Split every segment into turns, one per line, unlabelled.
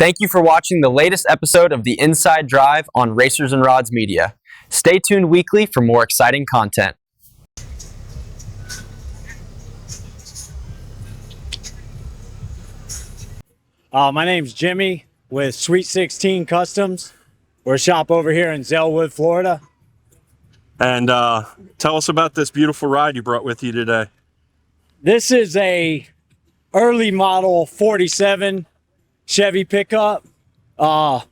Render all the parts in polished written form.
Thank you for watching the latest episode of the Inside Drive on Racers and Rods Media. Stay tuned weekly for more exciting content.
My name's Jimmy with Sweet 16 Customs. We're a shop over here in Zellwood, Florida.
And tell us about this beautiful ride you brought with you today.
This is a early model 47 Chevy pickup that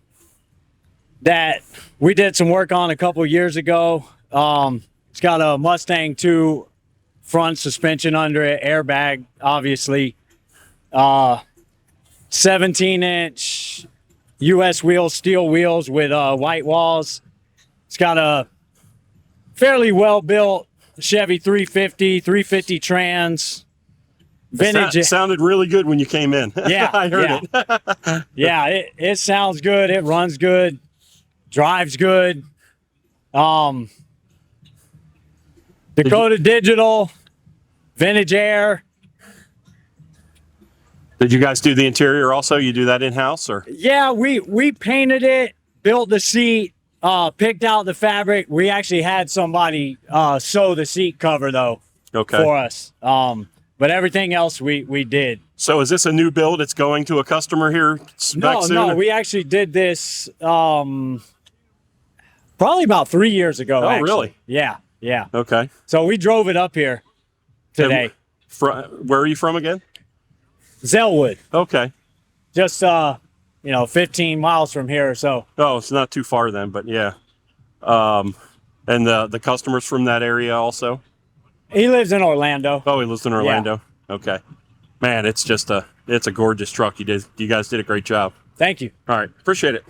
we did some work on a couple years ago. It's got a Mustang 2 front suspension under it, airbag, obviously. 17-inch US wheels, steel wheels with white walls. It's got a fairly well-built Chevy 350 trans. Vintage.
It sounded really good when you came in.
Yeah,
I heard
it. Yeah, it sounds good. It runs good. Drives good. Dakota Digital, vintage air.
Did you guys do the interior also? You do that in-house, or?
Yeah, we painted it, built the seat, picked out the fabric. We actually had somebody sew the seat cover though for us. But everything else we did.
So is this a new build? It's going to a customer here soon?
No, we actually did this probably about 3 years ago.
Oh,
actually.
really?
Yeah.
Okay.
So we drove it up here today.
Where are you from again?
Zellwood.
Okay.
Just 15 miles from here or so.
Oh, it's not too far then, but yeah. And the customers from that area also?
He lives in Orlando.
Oh, he lives in Orlando.
Yeah.
Okay. Man, it's a gorgeous truck. You guys did a great job.
Thank you.
All right. Appreciate it.